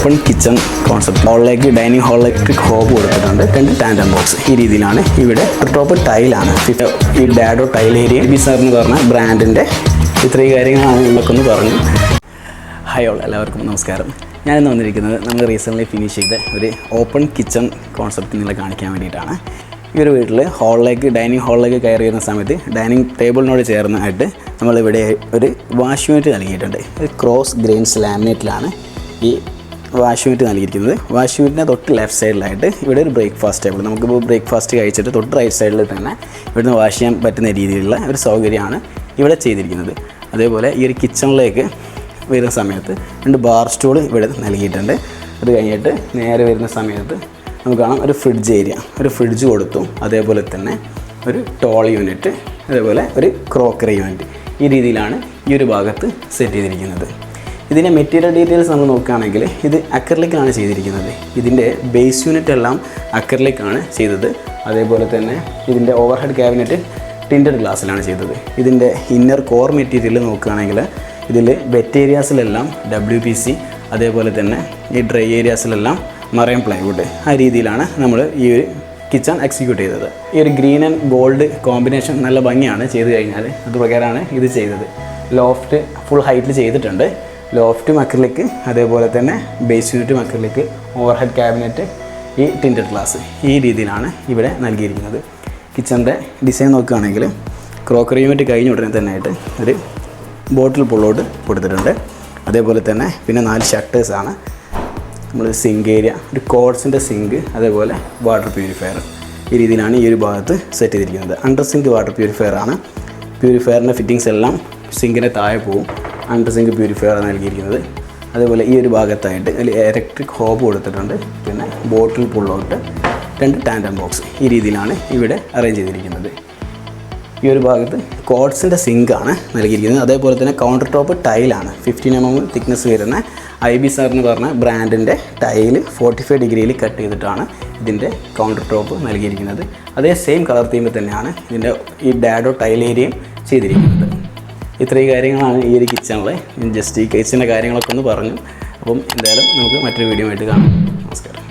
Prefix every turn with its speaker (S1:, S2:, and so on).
S1: Open kitchen concept ഹാളിലേക്ക് dining ഹാളിലേക്ക് hob കൊടുത്തിട്ടുണ്ട്. 2 ടാൻഡം ബോക്സ് ഈ രീതിയിലാണ്. ഇവിടെ ടോപ്പ് ടൈലാണ്. ഈ ഡാഡോ ടൈൽ ഏരിയ ബിസാർ എന്ന് പറഞ്ഞ ബ്രാൻഡിൻ്റെ ഇത്രയും കാര്യങ്ങളാണ് നമുക്കൊന്ന് പറഞ്ഞു. ഹായ് ഓൾ, എല്ലാവർക്കും നമസ്കാരം. ഞാനിന്ന് വന്നിരിക്കുന്നത് നമ്മൾ റീസെൻ്റ്ലി ഫിനിഷ് ചെയ്ത ഒരു ഓപ്പൺ കിച്ചൺ കോൺസെപ്റ്റ് നിങ്ങളെ കാണിക്കാൻ വേണ്ടിയിട്ടാണ്. ഈ ഒരു വീട്ടിൽ ഡൈനിങ് ഹാളിലേക്ക് കയറി വരുന്ന സമയത്ത് ഡൈനിങ് ടേബിളിനോട് ചേർന്നായിട്ട് നമ്മളിവിടെ ഒരു വാഷ് യൂണിറ്റ് നൽകിയിട്ടുണ്ട്. ഒരു ക്രോസ് ഗ്രെയിൻസ് ലാമിനേറ്റിലാണ് ഈ വാഷ് യൂണിറ്റ് നൽകിയിരിക്കുന്നത്. വാഷ് യൂണിറ്റിൻ്റെ തൊട്ട് ലെഫ്റ്റ് സൈഡിലായിട്ട് ഇവിടെ ഒരു ബ്രേക്ക്ഫാസ്റ്റ് ടേബിൾ, നമുക്കിപ്പോൾ ബ്രേക്ക്ഫാസ്റ്റ് കഴിച്ചിട്ട് തൊട്ട് റൈറ്റ് സൈഡിൽ തന്നെ ഇവിടുന്ന് വാഷ് ചെയ്യാൻ പറ്റുന്ന രീതിയിലുള്ള ഒരു സൗകര്യമാണ് ഇവിടെ ചെയ്തിരിക്കുന്നത്. അതേപോലെ ഈ ഒരു കിച്ചണിലേക്ക് വരുന്ന സമയത്ത് 2 ബാർ സ്റ്റൂൾ ഇവിടെ നൽകിയിട്ടുണ്ട്. അത് കഴിഞ്ഞിട്ട് നേരെ വരുന്ന സമയത്ത് നമുക്ക് കാണാം ഒരു ഫ്രിഡ്ജ് ഏരിയ, ഒരു ഫ്രിഡ്ജ് കൊടുത്തു. അതേപോലെ തന്നെ ഒരു ടോൾ യൂണിറ്റ്, അതേപോലെ ഒരു ക്രോക്കറി യൂണിറ്റ്. ഈ രീതിയിലാണ് ഈ ഒരു ഭാഗത്ത് സെറ്റ് ചെയ്തിരിക്കുന്നത്. ഇതിൻ്റെ മെറ്റീരിയൽ ഡീറ്റെയിൽസ് നമ്മൾ നോക്കുകയാണെങ്കിൽ ഇത് അക്രിലിക്കാണ് ചെയ്തിരിക്കുന്നത്. ഇതിൻ്റെ ബേസ് യൂണിറ്റ് എല്ലാം അക്രിലിക്കാണ് ചെയ്തത്. അതേപോലെ തന്നെ ഇതിൻ്റെ ഓവർഹെഡ് ക്യാബിനറ്റ് ടിൻറ്റഡ് ഗ്ലാസ്സിലാണ് ചെയ്തത്. ഇതിൻ്റെ ഇന്നർ കോർ മെറ്റീരിയൽ നോക്കുകയാണെങ്കിൽ ഇതിൽ വെറ്റ് ഏരിയാസിലെല്ലാം WPC, അതേപോലെ തന്നെ ഈ ഡ്രൈ ഏരിയാസിലെല്ലാം മറൈൻ പ്ലൈവുഡ്. ആ രീതിയിലാണ് നമ്മൾ ഈ ഒരു കിച്ചൺ എക്സിക്യൂട്ട് ചെയ്തത്. ഈ ഒരു ഗ്രീൻ ആൻഡ് ഗോൾഡ് കോമ്പിനേഷൻ നല്ല ഭംഗിയാണ് ചെയ്ത് കഴിഞ്ഞാൽ. അതുപ്രകാരമാണ് ഇത് ചെയ്തത്. ലോഫ്റ്റ് ഫുൾ ഹൈറ്റിൽ ചെയ്തിട്ടുണ്ട്. ലോഫ്റ്റും അക്രിലിക്ക്, അതേപോലെ തന്നെ ബേസ് യൂണിറ്റും അക്രിലിക്ക്, ഓവർഹെഡ് ക്യാബിനറ്റ് ഈ ടിൻറ്റഡ് ഗ്ലാസ്. ഈ രീതിയിലാണ് ഇവിടെ നൽകിയിരിക്കുന്നത്. കിച്ചണിൻ്റെ ഡിസൈൻ നോക്കുകയാണെങ്കിൽ ക്രോക്കറി യൂണിറ്റ് കഴിഞ്ഞ ഉടനെ തന്നെ ആയിട്ട് ഒരു ബോട്ടിൽ പുള്ളോട്ട് കൊടുത്തിട്ടുണ്ട്. അതേപോലെ തന്നെ പിന്നെ 4 ഷട്ടേഴ്സാണ്. നമ്മൾ സിങ്ക് ഏരിയ, ഒരു കോഡ്സിൻ്റെ സിങ്ക്, അതേപോലെ വാട്ടർ പ്യൂരിഫയർ. ഈ രീതിയിലാണ് ഈ ഒരു ഭാഗത്ത് സെറ്റ് ചെയ്തിരിക്കുന്നത്. അണ്ടർ സിങ്ക് വാട്ടർ പ്യൂരിഫയർ ആണ്. പ്യൂരിഫയറിൻ്റെ ഫിറ്റിങ്സ് എല്ലാം സിങ്കിൻ്റെ താഴെ പോവും. അണ്ടർ സിങ്ക് പ്യൂരിഫയർ നൽകിയിരിക്കുന്നത്. അതേപോലെ ഈ ഒരു ഭാഗത്തായിട്ട് അതിൽ ഇലക്ട്രിക് ഹോബ് കൊടുത്തിട്ടുണ്ട്. പിന്നെ ബോട്ടിൽ പുള്ളൗട്ട്, 2 ടാൻഡം ബോക്സ്. ഈ രീതിയിലാണ് ഇവിടെ അറേഞ്ച് ചെയ്തിരിക്കുന്നത്. ഈ ഒരു ഭാഗത്ത് കോഡ്സിൻ്റെ സിങ്കാണ് നൽകിയിരിക്കുന്നത്. അതേപോലെ തന്നെ കൗണ്ടർ ടോപ്പ് ടൈലാണ്. 15 mm തിക്നെസ് വരുന്ന IBSR എന്ന് പറഞ്ഞ ബ്രാൻഡിൻ്റെ ടൈല് 45 ഡിഗ്രിയിൽ കട്ട് ചെയ്തിട്ടാണ് ഇതിൻ്റെ കൗണ്ടർ ടോപ്പ് നൽകിയിരിക്കുന്നത്. അതേ സെയിം കളർ തീമിൽ തന്നെയാണ് ഇതിൻ്റെ ഈ ഡാഡോ ടൈൽ ഏരിയയും ചെയ്തിരിക്കുന്നത്. ഇത്രയും കാര്യങ്ങളാണ് ഈ ഒരു കിച്ചണിലെ. ജസ്റ്റ് ഈ കിച്ചണിൻ്റെ കാര്യങ്ങളൊക്കെ ഒന്ന് പറഞ്ഞു. അപ്പം എന്തായാലും നമുക്ക് മറ്റൊരു വീഡിയോ ആയിട്ട് കാണാം. നമസ്കാരം.